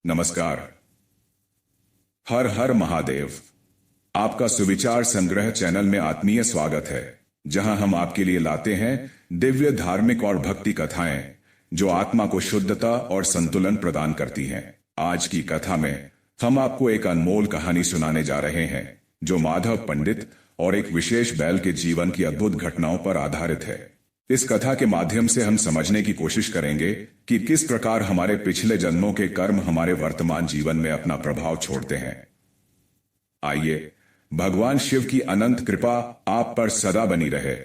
नमस्कार। हर हर महादेव। आपका सुविचार संग्रह चैनल में आत्मीय स्वागत है, जहां हम आपके लिए लाते हैं दिव्य धार्मिक और भक्ति कथाएं जो आत्मा को शुद्धता और संतुलन प्रदान करती हैं। आज की कथा में हम आपको एक अनमोल कहानी सुनाने जा रहे हैं जो माधव पंडित और एक विशेष बैल के जीवन की अद्भुत घटनाओं पर आधारित है। इस कथा के माध्यम से हम समझने की कोशिश करेंगे कि किस प्रकार हमारे पिछले जन्मों के कर्म हमारे वर्तमान जीवन में अपना प्रभाव छोड़ते हैं। आइए, भगवान शिव की अनंत कृपा आप पर सदा बनी रहे।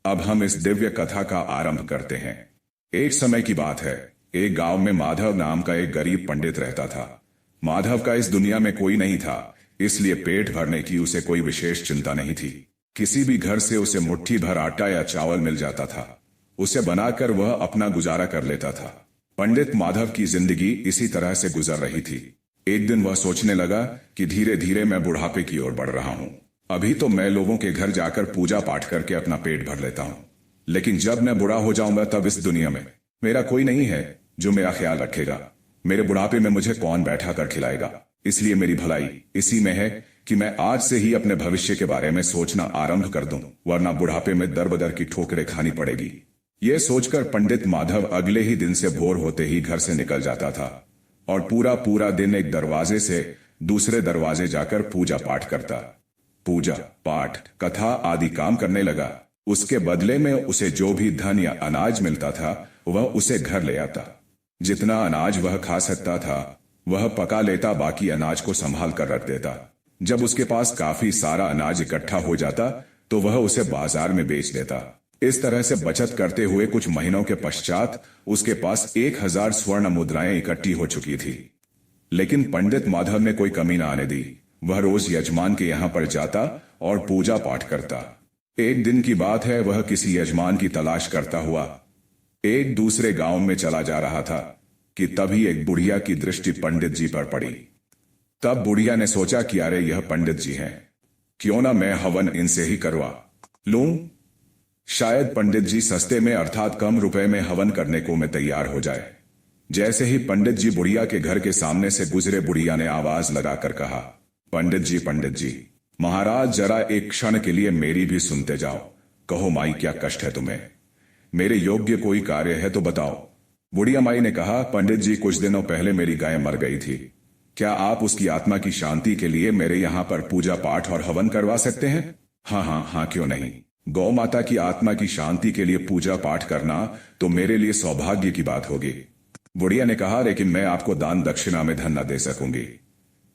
अब हम इस दिव्य कथा का आरंभ करते हैं। एक समय की बात है, एक गांव में माधव नाम का एक गरीब पंडित रहता था। माधव का इस दुनिया में कोई नहीं था, इसलिए पेट भरने की उसे कोई विशेष चिंता नहीं थी। किसी भी घर से उसे मुट्ठी भर आटा या चावल मिल जाता था, उसे बनाकर वह अपना गुजारा कर लेता था। पंडित माधव की जिंदगी इसी तरह से गुजर रही थी। एक दिन वह सोचने लगा कि धीरे धीरे मैं बुढ़ापे की ओर बढ़ रहा हूँ। अभी तो मैं लोगों के घर जाकर पूजा पाठ करके अपना पेट भर लेता हूँ, लेकिन जब मैं बुढ़ा हो जाऊंगा तब इस दुनिया में मेरा कोई नहीं है जो मेरा ख्याल रखेगा। मेरे बुढ़ापे में मुझे कौन बैठा कर खिलाएगा। इसलिए मेरी भलाई इसी में है कि मैं आज से ही अपने भविष्य के बारे में सोचना आरंभ कर दूं, वरना बुढ़ापे में दर बदर की ठोकरें खानी पड़ेगी। यह सोचकर पंडित माधव अगले ही दिन से भोर होते ही घर से निकल जाता था और पूरा पूरा दिन एक दरवाजे से दूसरे दरवाजे जाकर पूजा पाठ करता। पूजा पाठ कथा आदि काम करने लगा। उसके बदले में उसे जो भी धन या अनाज मिलता था वह उसे घर ले आता। जितना अनाज वह खा सकता था वह पका लेता, बाकी अनाज को संभाल कर रख देता। जब उसके पास काफी सारा अनाज इकट्ठा हो जाता तो वह उसे बाजार में बेच देता। इस तरह से बचत करते हुए कुछ महीनों के पश्चात उसके पास 1000 स्वर्ण मुद्राएं इकट्ठी हो चुकी थी। लेकिन पंडित माधव ने कोई कमी न आने दी। वह रोज यजमान के यहाँ पर जाता और पूजा पाठ करता। एक दिन की बात है, वह किसी यजमान की तलाश करता हुआ एक दूसरे गांव में चला जा रहा था कि तभी एक बुढ़िया की दृष्टि पंडित जी पर पड़ी। तब बुढ़िया ने सोचा कि अरे यह पंडित जी हैं, क्यों ना मैं हवन इनसे ही करवा लूं। शायद पंडित जी सस्ते में अर्थात कम रुपए में हवन करने को मैं तैयार हो जाए। जैसे ही पंडित जी बुढ़िया के घर के सामने से गुजरे, बुढ़िया ने आवाज लगाकर कहा, पंडित जी, महाराज जरा एक क्षण के लिए मेरी भी सुनते जाओ। कहो माई, क्या कष्ट है तुम्हें? मेरे योग्य कोई कार्य है तो बताओ। बुढ़िया माई ने कहा, पंडित जी कुछ दिनों पहले मेरी गाय मर गई थी। क्या आप उसकी आत्मा की शांति के लिए मेरे यहाँ पर पूजा पाठ और हवन करवा सकते हैं? हाँ, क्यों नहीं। गौ माता की आत्मा की शांति के लिए पूजा पाठ करना तो मेरे लिए सौभाग्य की बात होगी। बुढ़िया ने कहा, लेकिन मैं आपको दान दक्षिणा में धन न दे सकूंगी।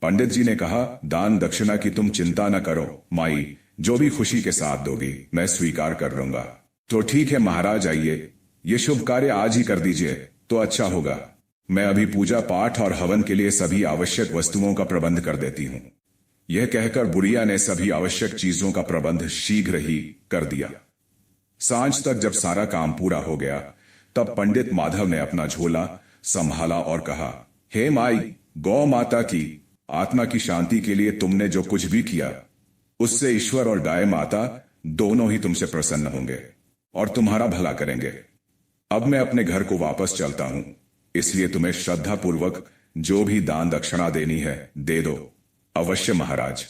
पंडित जी ने कहा, दान दक्षिणा की तुम चिंता न करो माई, जो भी खुशी के साथ दोगी मैं स्वीकार कर लूंगा। तो ठीक है महाराज, आइए, ये शुभ कार्य आज ही कर दीजिए तो अच्छा होगा। मैं अभी पूजा पाठ और हवन के लिए सभी आवश्यक वस्तुओं का प्रबंध कर देती हूँ। यह कहकर बुढ़िया ने सभी आवश्यक चीजों का प्रबंध शीघ्र ही कर दिया। सांझ तक जब सारा काम पूरा हो गया तब पंडित माधव ने अपना झोला संभाला और कहा, हे माई, गौ माता की आत्मा की शांति के लिए तुमने जो कुछ भी किया उससे ईश्वर और गाय माता दोनों ही तुमसे प्रसन्न होंगे और तुम्हारा भला करेंगे। अब मैं अपने घर को वापस चलता हूं, इसलिए तुम्हें श्रद्धा पूर्वक जो भी दान दक्षिणा देनी है दे दो। अवश्य महाराज,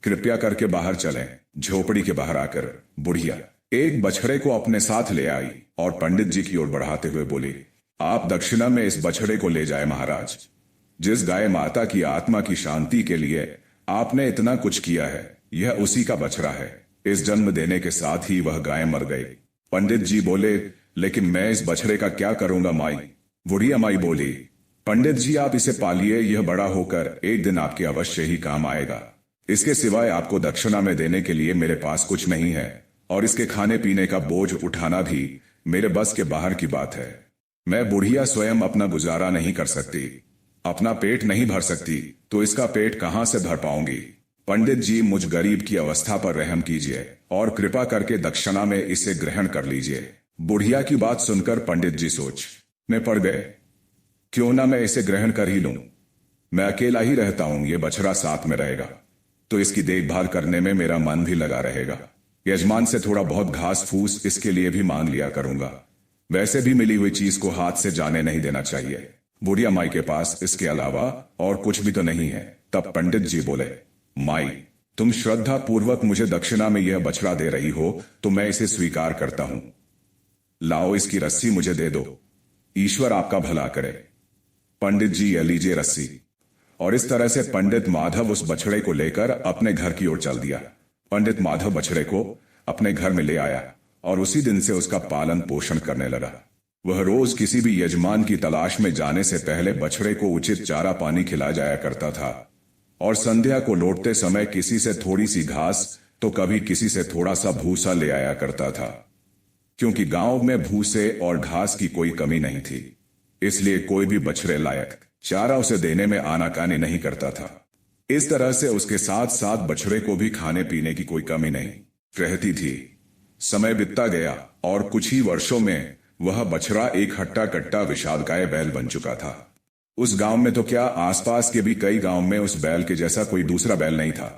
कृपया करके बाहर चलें। झोपड़ी के बाहर आकर बुढ़िया एक बछड़े को अपने साथ ले आई और पंडित जी की ओर बढ़ाते हुए बोली, आप दक्षिणा में इस बछड़े को ले जाए महाराज। जिस गाय माता की आत्मा की शांति के लिए आपने इतना कुछ किया है यह उसी का बछड़ा है। इस जन्म देने के साथ ही वह गाय मर गई। पंडित जी बोले, लेकिन मैं इस बछड़े का क्या करूंगा माई? बुढ़िया माई बोली, पंडित जी आप इसे पालिए, यह बड़ा होकर एक दिन आपके अवश्य ही काम आएगा। इसके सिवाय आपको दक्षिणा में देने के लिए मेरे पास कुछ नहीं है और इसके खाने पीने का बोझ उठाना भी मेरे बस के बाहर की बात है। मैं बुढ़िया स्वयं अपना गुजारा नहीं कर सकती, अपना पेट नहीं भर सकती, तो इसका पेट कहां से भर पाऊंगी। पंडित जी मुझ गरीब की अवस्था पर रहम कीजिए और कृपा करके दक्षिणा में इसे ग्रहण कर लीजिए। बुढ़िया की बात सुनकर पंडित जी सोच में पड़ गए, क्यों ना मैं इसे ग्रहण कर ही लूं। मैं अकेला ही रहता हूं, ये बछड़ा साथ में रहेगा तो इसकी देखभाल करने में मेरा मन भी लगा रहेगा। यजमान से थोड़ा बहुत घास फूस इसके लिए भी मांग लिया करूंगा। वैसे भी मिली हुई चीज को हाथ से जाने नहीं देना चाहिए। बुढ़िया माई के पास इसके अलावा और कुछ भी तो नहीं है। तब पंडित जी बोले, माई, तुम श्रद्धा पूर्वक मुझे दक्षिणा में यह बछड़ा दे रही हो तो मैं इसे स्वीकार करता हूं। लाओ, इसकी रस्सी मुझे दे दो। ईश्वर आपका भला करे। पंडित जी, यह लीजिए रस्सी। और इस तरह से पंडित माधव उस बछड़े को लेकर अपने घर की ओर चल दिया। पंडित माधव बछड़े को अपने घर में ले आया और उसी दिन से उसका पालन पोषण करने लगा। वह रोज किसी भी यजमान की तलाश में जाने से पहले बछड़े को उचित चारा पानी खिला जाया करता था और संध्या को लौटते समय किसी से थोड़ी सी घास तो कभी किसी से थोड़ा सा भूसा ले आया करता था, क्योंकि गांव में भूसे और घास की कोई कमी नहीं थी, इसलिए कोई भी बछड़े लायक चारा उसे देने में आनाकानी नहीं करता था। इस तरह से उसके साथ साथ बछड़े को भी खाने पीने की कोई कमी नहीं रहती थी। समय बीतता गया और कुछ ही वर्षों में वह बछड़ा एक हट्टा कट्टा विशालकाय बैल बन चुका था। उस गांव में तो क्या, आसपास के भी कई गांव में उस बैल के जैसा कोई दूसरा बैल नहीं था।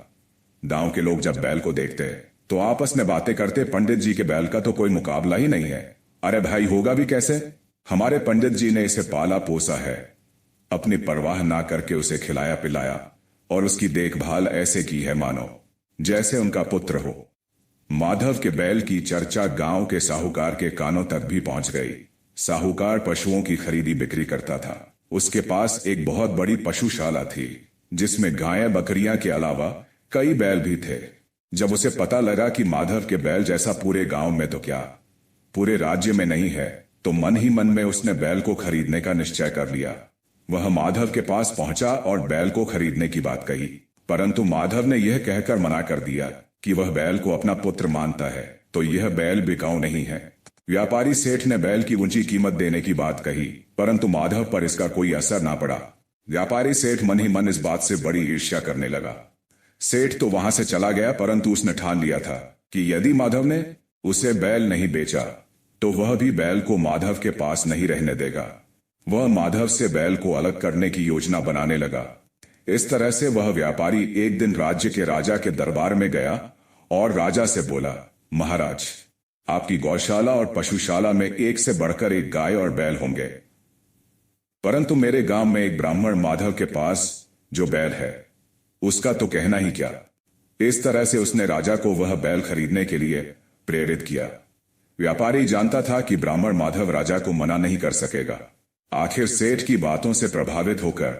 गांव के लोग जब बैल को देखते तो आपस में बातें करते, पंडित जी के बैल का तो कोई मुकाबला ही नहीं है। अरे भाई, होगा भी कैसे? हमारे पंडित जी ने इसे पाला पोसा है, अपनी परवाह ना करके उसे खिलाया पिलाया और उसकी देखभाल ऐसे की है मानो जैसे उनका पुत्र हो। माधव के बैल की चर्चा गांव के साहूकार के कानों तक भी पहुंच गई। साहूकार पशुओं की खरीदी बिक्री करता था। उसके पास एक बहुत बड़ी पशुशाला थी जिसमें गायें बकरियां के अलावा कई बैल भी थे। जब उसे पता लगा कि माधव के बैल जैसा पूरे गांव में तो क्या पूरे राज्य में नहीं है, तो मन ही मन में उसने बैल को खरीदने का निश्चय कर लिया। वह माधव के पास पहुंचा और बैल को खरीदने की बात कही, परंतु माधव ने यह कहकर मना कर दिया कि वह बैल को अपना पुत्र मानता है, तो यह बैल बिकाऊ नहीं है। व्यापारी सेठ ने बैल की ऊंची कीमत देने की बात कही, परंतु माधव पर इसका कोई असर ना पड़ा। व्यापारी सेठ मन ही मन इस बात से बड़ी ईर्ष्या करने लगा। सेठ तो वहां से चला गया, परंतु उसने ठान लिया था कि यदि माधव ने उसे बैल नहीं बेचा तो वह भी बैल को माधव के पास नहीं रहने देगा। वह माधव से बैल को अलग करने की योजना बनाने लगा। इस तरह से वह व्यापारी एक दिन राज्य के राजा के दरबार में गया और राजा से बोला, महाराज, आपकी गौशाला और पशुशाला में एक से बढ़कर एक गाय और बैल होंगे, परंतु मेरे गांव में एक ब्राह्मण माधव के पास जो बैल है उसका तो कहना ही क्या। इस तरह से उसने राजा को वह बैल खरीदने के लिए प्रेरित किया। व्यापारी जानता था कि ब्राह्मण माधव राजा को मना नहीं कर सकेगा। आखिर सेठ की बातों से प्रभावित होकर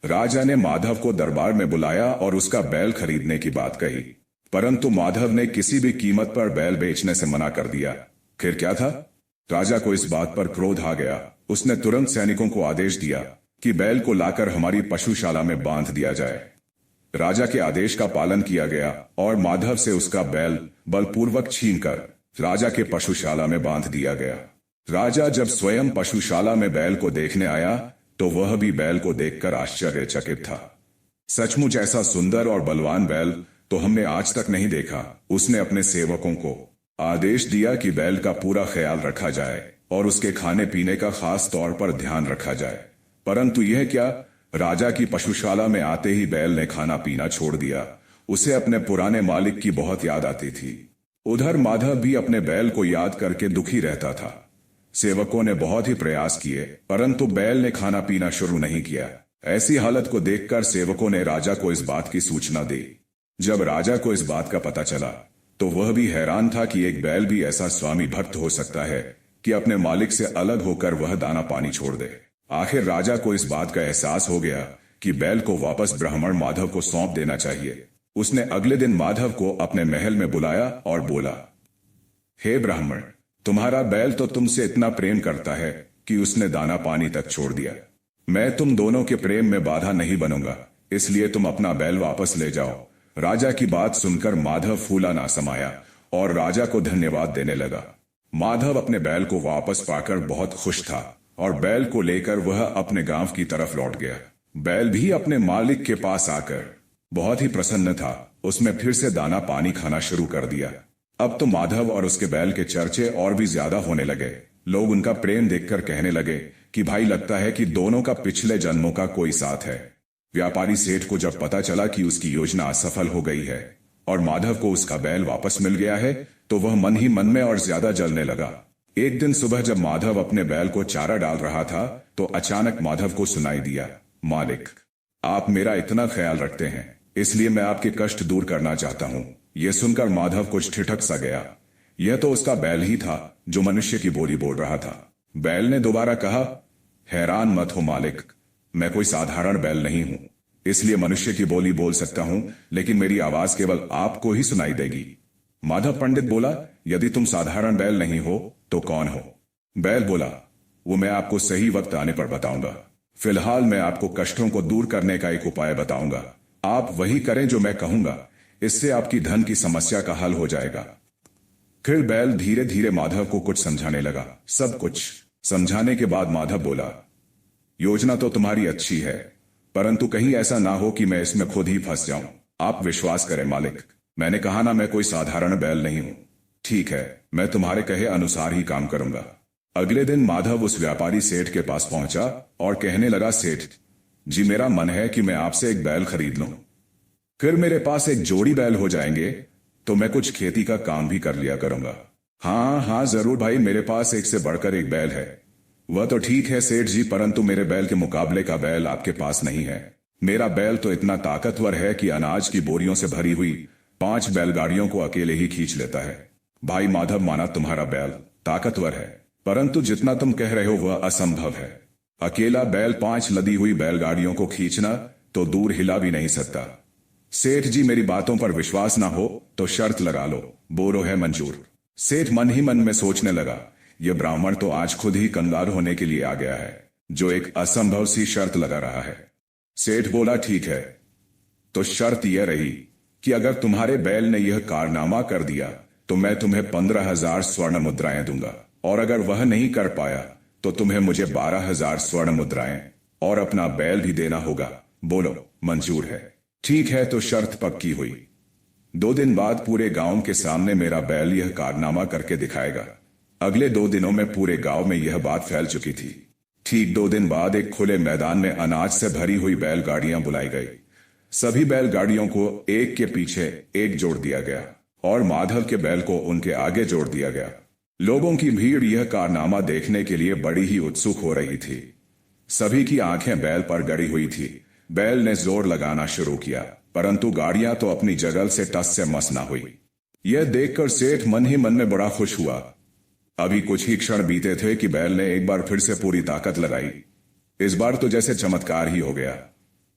राजा ने माधव को दरबार में बुलाया और उसका बैल खरीदने की बात कही, परंतु माधव ने किसी भी कीमत पर बैल बेचने से मना कर दिया। फिर क्या था, राजा को इस बात पर क्रोध आ गया। उसने तुरंत सैनिकों को आदेश दिया कि बैल को लाकर हमारी पशुशाला में बांध दिया जाए। राजा के आदेश का पालन किया गया और माधव से उसका बैल बलपूर्वक छीनकर राजा के पशुशाला में बांध दिया गया। राजा जब स्वयं पशुशाला में बैल को देखने आया तो वह भी बैल को देखकर आश्चर्यचकित था। सचमुच ऐसा सुंदर और बलवान बैल तो हमने आज तक नहीं देखा। उसने अपने सेवकों को आदेश दिया कि बैल का पूरा ख्याल रखा जाए और उसके खाने पीने का खास तौर पर ध्यान रखा जाए। परंतु यह क्या, राजा की पशुशाला में आते ही बैल ने खाना पीना छोड़ दिया। उसे अपने पुराने मालिक की बहुत याद आती थी। उधर माधव भी अपने बैल को याद करके दुखी रहता था। सेवकों ने बहुत ही प्रयास किए, परंतु बैल ने खाना पीना शुरू नहीं किया। ऐसी हालत को देखकर सेवकों ने राजा को इस बात की सूचना दी। जब राजा को इस बात का पता चला तो वह भी हैरान था कि एक बैल भी ऐसा स्वामी भक्त हो सकता है कि अपने मालिक से अलग होकर वह दाना पानी छोड़ दे। आखिर राजा को इस बात का एहसास हो गया कि बैल को वापस ब्राह्मण माधव को सौंप देना चाहिए। उसने अगले दिन माधव को अपने महल में बुलाया और बोला, हे ब्राह्मण, तुम्हारा बैल तो तुमसे इतना प्रेम करता है कि उसने दाना पानी तक छोड़ दिया। मैं तुम दोनों के प्रेम में बाधा नहीं बनूंगा, इसलिए तुम अपना बैल वापस ले जाओ। राजा की बात सुनकर माधव फूला ना समाया और राजा को धन्यवाद देने लगा। माधव अपने बैल को वापस पाकर बहुत खुश था और बैल को लेकर वह अपने गांव की तरफ लौट गया। बैल भी अपने मालिक के पास आकर बहुत ही प्रसन्न था। उसने फिर से दाना पानी खाना शुरू कर दिया। अब तो माधव और उसके बैल के चर्चे और भी ज्यादा होने लगे। लोग उनका प्रेम देखकर कहने लगे कि भाई, लगता है कि दोनों का पिछले जन्मों का कोई साथ है। व्यापारी सेठ को जब पता चला कि उसकी योजना असफल हो गई है और माधव को उसका बैल वापस मिल गया है, तो वह मन ही मन में और ज्यादा जलने लगा। एक दिन सुबह जब माधव अपने बैल को चारा डाल रहा था तो अचानक माधव को सुनाई दिया, मालिक, आप मेरा इतना ख्याल रखते हैं, इसलिए मैं आपके कष्ट दूर करना चाहता हूं। यह सुनकर माधव कुछ ठिठक सा गया। यह तो उसका बैल ही था जो मनुष्य की बोली बोल रहा था। बैल ने दोबारा कहा, हैरान मत हो मालिक, मैं कोई साधारण बैल नहीं हूं, इसलिए मनुष्य की बोली बोल सकता हूं, लेकिन मेरी आवाज केवल आपको ही सुनाई देगी। माधव पंडित बोला, यदि तुम साधारण बैल नहीं हो तो कौन हो? बैल बोला, वो मैं आपको सही वक्त आने पर बताऊंगा। फिलहाल मैं आपको कष्टों को दूर करने का एक उपाय बताऊंगा। आप वही करें जो मैं कहूंगा, इससे आपकी धन की समस्या का हल हो जाएगा। फिर बैल धीरे धीरे माधव को कुछ समझाने लगा। सब कुछ समझाने के बाद माधव बोला, योजना तो तुम्हारी अच्छी है, परंतु कहीं ऐसा ना हो कि मैं इसमें खुद ही फंस जाऊं। आप विश्वास करें मालिक, मैंने कहा ना, मैं कोई साधारण बैल नहीं हूं। ठीक है, मैं तुम्हारे कहे अनुसार ही काम करूंगा। अगले दिन माधव उस व्यापारी सेठ के पास पहुंचा और कहने लगा, सेठ जी, मेरा मन है कि मैं आपसे एक बैल खरीद लूं। फिर मेरे पास एक जोड़ी बैल हो जाएंगे तो मैं कुछ खेती का काम भी कर लिया करूंगा। हाँ हाँ जरूर भाई, मेरे पास एक से बढ़कर एक बैल है। वह तो ठीक है सेठ जी, परंतु मेरे बैल के मुकाबले का बैल आपके पास नहीं है। मेरा बैल तो इतना ताकतवर है कि अनाज की बोरियों से भरी हुई 5 बैलगाड़ियों को अकेले ही खींच लेता है। भाई माधव, माना तुम्हारा बैल ताकतवर है, परंतु जितना तुम कह रहे हो वह असंभव है। अकेला बैल 5 लदी हुई बैलगाड़ियों को खींचना तो दूर हिला भी नहीं सकता। सेठ जी, मेरी बातों पर विश्वास ना हो तो शर्त लगा लो, बोलो है मंजूर। सेठ मन ही मन में सोचने लगा, यह ब्राह्मण तो आज खुद ही कंगाल होने के लिए आ गया है, जो एक असंभव सी शर्त लगा रहा है। सेठ बोला, ठीक है, तो शर्त यह रही कि अगर तुम्हारे बैल ने यह कारनामा कर दिया तो मैं तुम्हें 15,000 स्वर्ण मुद्राएं दूंगा, और अगर वह नहीं कर पाया तो तुम्हें मुझे 12,000 स्वर्ण मुद्राएं और अपना बैल भी देना होगा। बोलो मंजूर है? ठीक है, तो शर्त पक्की हुई। 2 दिन बाद पूरे गांव के सामने मेरा बैल यह कारनामा करके दिखाएगा। अगले 2 दिनों में पूरे गांव में यह बात फैल चुकी थी। ठीक 2 दिन बाद एक खुले मैदान में अनाज से भरी हुई बैलगाड़ियां बुलाई गई। सभी बैलगाड़ियों को एक के पीछे एक जोड़ दिया गया और माधव के बैल को उनके आगे जोड़ दिया गया। लोगों की भीड़ यह कारनामा देखने के लिए बड़ी ही उत्सुक हो रही थी। सभी की आंखें बैल पर गड़ी हुई थी। बैल ने जोर लगाना शुरू किया, परंतु गाड़ियां तो अपनी जगह से टस से मस ना हुई। यह देखकर सेठ मन ही मन में बड़ा खुश हुआ। अभी कुछ ही क्षण बीते थे कि बैल ने एक बार फिर से पूरी ताकत लगाई। इस बार तो जैसे चमत्कार ही हो गया।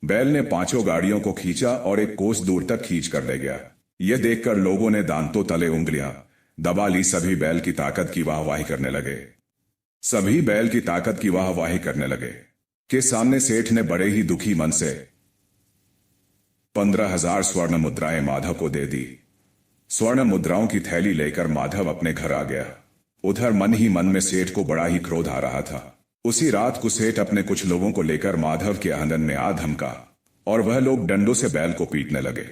बैल ने 5 गाड़ियों को खींचा और एक कोस दूर तक खींच कर ले गया। यह देखकर लोगों ने दांतों तले उंगलियां दबा ली। सभी बैल की ताकत की वाहवाही करने लगे। सभी बैल की ताकत की वाहवाही करने लगे के सामने सेठ ने बड़े ही दुखी मन से 15,000 स्वर्ण मुद्राएं माधव को दे दी। स्वर्ण मुद्राओं की थैली लेकर माधव अपने घर आ गया। उधर मन ही मन में सेठ को बड़ा ही क्रोध आ रहा था। उसी रात को सेठ अपने कुछ लोगों को लेकर माधव के आंगन में आ धमका और वह लोग डंडों से बैल को पीटने लगे।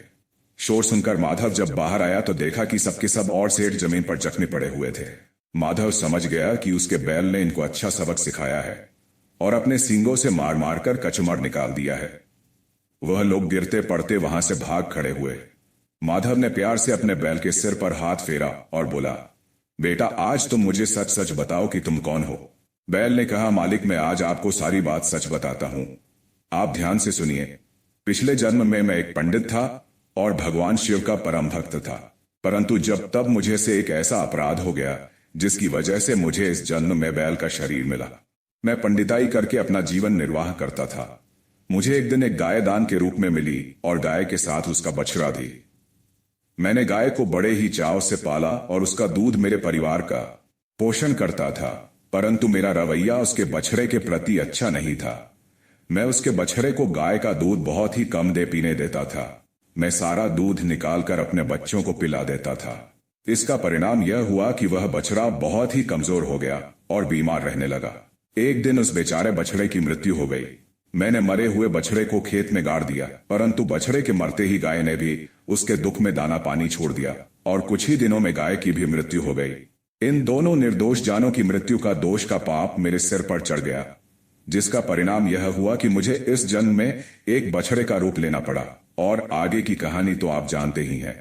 शोर सुनकर माधव जब बाहर आया तो देखा कि सबके सब और सेठ जमीन पर जख्मी पड़े हुए थे। माधव समझ गया कि उसके बैल ने इनको अच्छा सबक सिखाया है और अपने सींगों से मार मार कर कचमर निकाल दिया है। वह लोग गिरते पड़ते वहां से भाग खड़े हुए। माधव ने प्यार से अपने बैल के सिर पर हाथ फेरा और बोला, बेटा आज तुम मुझे सच सच बताओ कि तुम कौन हो। बैल ने कहा, मालिक मैं आज आपको सारी बात सच बताता हूं। आप ध्यान से सुनिए। पिछले जन्म में मैं एक पंडित था और भगवान शिव का परम भक्त था, परंतु जब तब मुझे से एक ऐसा अपराध हो गया जिसकी वजह से मुझे इस जन्म में बैल का शरीर मिला। मैं पंडिताई करके अपना जीवन निर्वाह करता था। मुझे एक दिन एक गाय दान के रूप में मिली और गाय के साथ उसका बछड़ा भी। मैंने गाय को बड़े ही चाव से पाला और उसका दूध मेरे परिवार का पोषण करता था, परंतु मेरा रवैया उसके बछड़े के प्रति अच्छा नहीं था। मैं उसके बछड़े को गाय का दूध बहुत ही कम दे पीने देता था। मैं सारा दूध निकालकर अपने बच्चों को पिला देता था। इसका परिणाम यह हुआ कि वह बछड़ा बहुत ही कमजोर हो गया और बीमार रहने लगा। एक दिन उस बेचारे बछड़े की मृत्यु हो गई। मैंने मरे हुए बछड़े को खेत में गाड़ दिया, परंतु बछड़े के मरते ही गाय ने भी उसके दुख में दाना पानी छोड़ दिया और कुछ ही दिनों में गाय की भी मृत्यु हो गई। इन दोनों निर्दोष जानों की मृत्यु का दोष का पाप मेरे सिर पर चढ़ गया, जिसका परिणाम यह हुआ कि मुझे इस जन्म में एक बछड़े का रूप लेना पड़ा। और आगे की कहानी तो आप जानते ही हैं।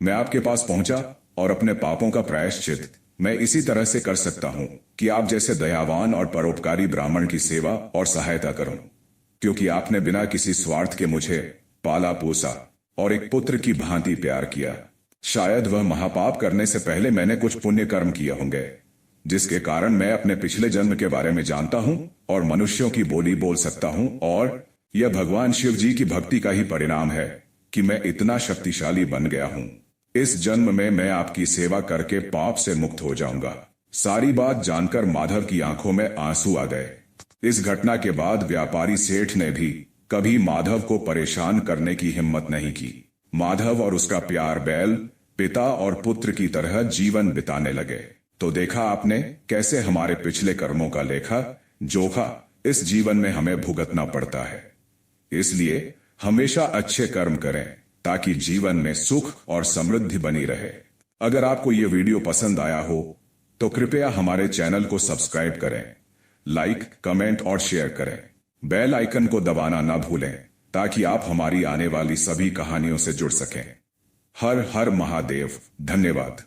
मैं आपके पास पहुंचा और अपने पापों का प्रायश्चित मैं इसी तरह से कर सकता हूं कि आप जैसे दयावान और परोपकारी ब्राह्मण की सेवा और सहायता करूं, क्योंकि आपने बिना किसी स्वार्थ के मुझे पाला पोसा और एक पुत्र की भांति प्यार किया। शायद वह महापाप करने से पहले मैंने कुछ पुण्य कर्म किए होंगे, जिसके कारण मैं अपने पिछले जन्म के बारे में जानता हूं और मनुष्यों की बोली बोल सकता हूं, और यह भगवान शिव जी की भक्ति का ही परिणाम है कि मैं इतना शक्तिशाली बन गया हूं। इस जन्म में मैं आपकी सेवा करके पाप से मुक्त हो जाऊंगा। सारी बात जानकर माधव की आंखों में आंसू आ गए। इस घटना के बाद व्यापारी सेठ ने भी कभी माधव को परेशान करने की हिम्मत नहीं की। माधव और उसका प्यार बैल, पिता और पुत्र की तरह जीवन बिताने लगे। तो देखा आपने कैसे हमारे पिछले कर्मों का लेखा जोखा इस जीवन में हमें भुगतना पड़ता है। इसलिए हमेशा अच्छे कर्म करें ताकि जीवन में सुख और समृद्धि बनी रहे। अगर आपको यह वीडियो पसंद आया हो तो कृपया हमारे चैनल को सब्सक्राइब करें, लाइक, कमेंट और शेयर करें। बेल आइकन को दबाना ना भूलें ताकि आप हमारी आने वाली सभी कहानियों से जुड़ सकें। हर हर महादेव। धन्यवाद।